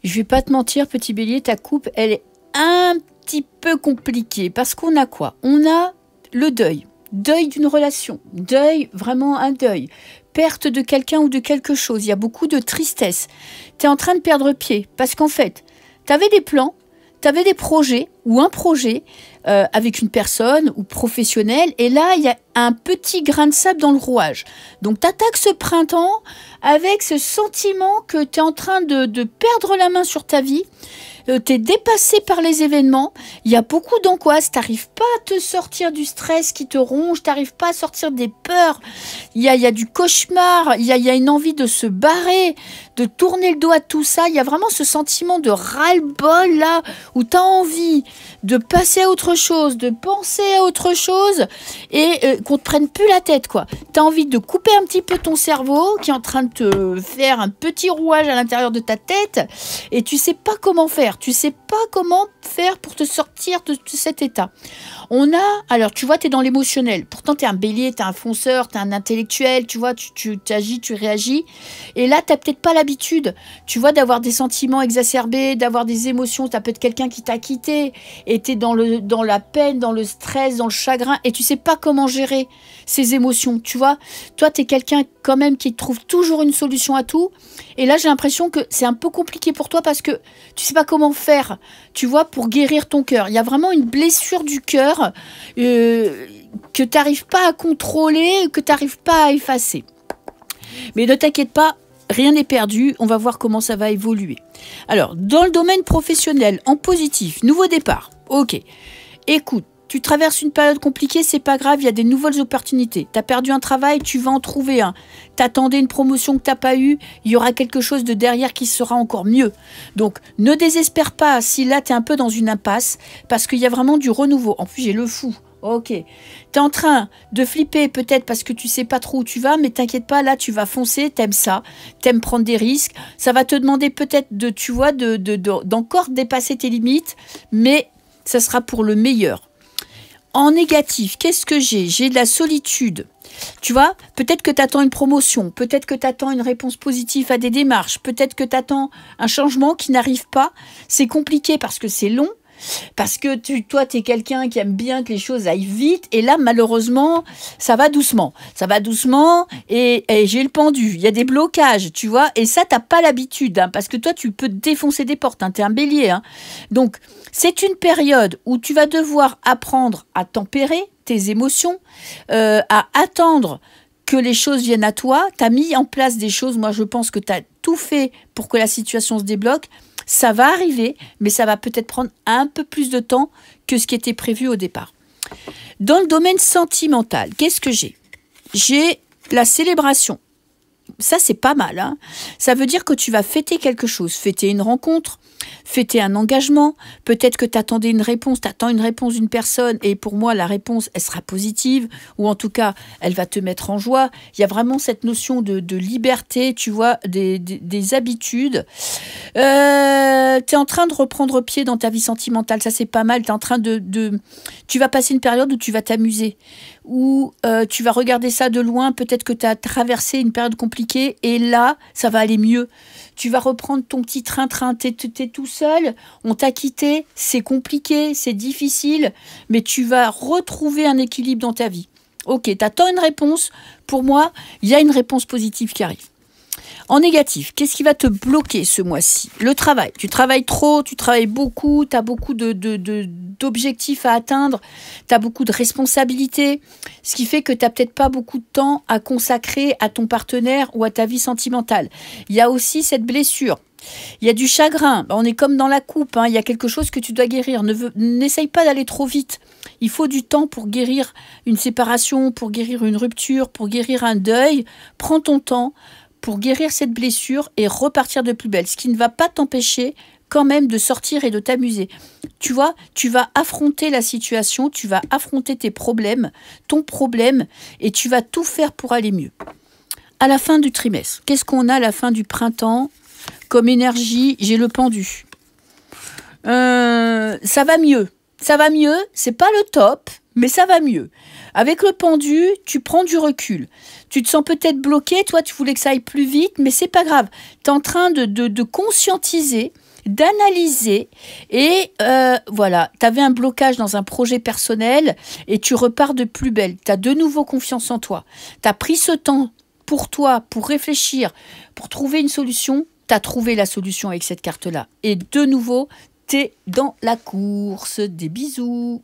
je vais pas te mentir, petit bélier, ta coupe, elle est un petit peu compliquée. Parce qu'on a quoi? On a le deuil. Deuil d'une relation. Deuil, vraiment un deuil. Perte de quelqu'un ou de quelque chose. Il y a beaucoup de tristesse. Tu es en train de perdre pied. Parce qu'en fait, tu avais des plans, tu avais des projets ou un projet avec une personne ou professionnelle. Et là, il y a un petit grain de sable dans le rouage. Donc, tu attaques ce printemps avec ce sentiment que tu es en train de perdre la main sur ta vie. Tu es dépassé par les événements, il y a beaucoup d'angoisse, tu n'arrives pas à te sortir du stress qui te ronge, tu n'arrives pas à sortir des peurs, il y a du cauchemar, il y a une envie de se barrer, de tourner le dos à tout ça, il y a vraiment ce sentiment de ras-le-bol là, où tu as envie de passer à autre chose, de penser à autre chose, et qu'on ne te prenne plus la tête, quoi. Tu as envie de couper un petit peu ton cerveau, qui est en train de te faire un petit rouage à l'intérieur de ta tête, et tu sais pas comment faire. Tu sais pas comment faire pour te sortir de cet état. On a, alors tu vois, tu es dans l'émotionnel. Pourtant, tu es un bélier, tu es un fonceur, tu es un intellectuel, tu vois, tu agis, tu réagis. Et là, tu n'as peut-être pas l'habitude, tu vois, d'avoir des sentiments exacerbés, d'avoir des émotions. Tu as peut-être quelqu'un qui t'a quitté et tu es dans la peine, dans le stress, dans le chagrin et tu sais pas comment gérer ces émotions, tu vois. Toi, tu es quelqu'un quand même qui trouve toujours une solution à tout. Et là, j'ai l'impression que c'est un peu compliqué pour toi parce que tu sais pas comment faire, tu vois, pour guérir ton cœur. Il y a vraiment une blessure du cœur que tu n'arrives pas à contrôler, que tu n'arrives pas à effacer. Mais ne t'inquiète pas, rien n'est perdu. On va voir comment ça va évoluer. Alors, dans le domaine professionnel, en positif, nouveau départ. Ok, écoute. Tu traverses une période compliquée, c'est pas grave, il y a des nouvelles opportunités. Tu as perdu un travail, tu vas en trouver un. T'attendais une promotion que tu n'as pas eue, il y aura quelque chose de derrière qui sera encore mieux. Donc, ne désespère pas si là, tu es un peu dans une impasse, parce qu'il y a vraiment du renouveau. En plus, j'ai le fou. Ok. Tu es en train de flipper peut-être parce que tu sais pas trop où tu vas, mais t'inquiète pas, là, tu vas foncer, t'aimes ça, t'aimes prendre des risques. Ça va te demander peut-être tu vois, d'encore dépasser tes limites, mais ça sera pour le meilleur. En négatif, qu'est-ce que j'ai? J'ai de la solitude. Tu vois, peut-être que tu attends une promotion, peut-être que tu attends une réponse positive à des démarches, peut-être que tu attends un changement qui n'arrive pas. C'est compliqué parce que c'est long, parce que toi, tu es quelqu'un qui aime bien que les choses aillent vite. Et là, malheureusement, ça va doucement. Ça va doucement et j'ai le pendu. Il y a des blocages, tu vois. Et ça, tu n'as pas l'habitude, hein, parce que toi, tu peux défoncer des portes. Hein, tu es un bélier. Hein. Donc, c'est une période où tu vas devoir apprendre à tempérer tes émotions, à attendre que les choses viennent à toi. Tu as mis en place des choses. Moi, je pense que tu as tout fait pour que la situation se débloque. Ça va arriver, mais ça va peut-être prendre un peu plus de temps que ce qui était prévu au départ. Dans le domaine sentimental, qu'est-ce que j'ai? J'ai la célébration. Ça, c'est pas mal. Hein. Ça veut dire que tu vas fêter quelque chose, fêter une rencontre, fêter un engagement. Peut-être que tu attendais une réponse, tu attends une réponse d'une personne et pour moi, la réponse, elle sera positive ou en tout cas, elle va te mettre en joie. Il y a vraiment cette notion de liberté, tu vois, des habitudes. Tu es en train de reprendre pied dans ta vie sentimentale, ça c'est pas mal. Tu es en train tu vas passer une période où tu vas t'amuser, où tu vas regarder ça de loin. Peut-être que tu as traversé une période compliquée et là, ça va aller mieux. Tu vas reprendre ton petit train-train, t'es tout seul, on t'a quitté, c'est compliqué, c'est difficile, mais tu vas retrouver un équilibre dans ta vie. Ok, t'attends une réponse, pour moi, il y a une réponse positive qui arrive. En négatif, qu'est-ce qui va te bloquer ce mois-ci? Le travail. Tu travailles trop, tu travailles beaucoup, tu as beaucoup d'objectifs à atteindre, tu as beaucoup de responsabilités, ce qui fait que tu n'as peut-être pas beaucoup de temps à consacrer à ton partenaire ou à ta vie sentimentale. Il y a aussi cette blessure. Il y a du chagrin. On est comme dans la coupe. Hein. Il y a quelque chose que tu dois guérir. N'essaye pas d'aller trop vite. Il faut du temps pour guérir une séparation, pour guérir une rupture, pour guérir un deuil. Prends ton temps pour guérir cette blessure et repartir de plus belle. Ce qui ne va pas t'empêcher quand même de sortir et de t'amuser. Tu vois, tu vas affronter la situation, tu vas affronter tes problèmes, ton problème, et tu vas tout faire pour aller mieux. À la fin du trimestre, qu'est-ce qu'on a à la fin du printemps comme énergie? J'ai le pendu. Ça va mieux. Ça va mieux, c'est pas le top, mais ça va mieux. Avec le pendu, tu prends du recul. Tu te sens peut-être bloqué, toi tu voulais que ça aille plus vite, mais c'est pas grave. Tu es en train de conscientiser d'analyser et voilà, tu avais un blocage dans un projet personnel et tu repars de plus belle. Tu as de nouveau confiance en toi. Tu as pris ce temps pour toi, pour réfléchir, pour trouver une solution. Tu as trouvé la solution avec cette carte-là. Et de nouveau, tu es dans la course. Des bisous.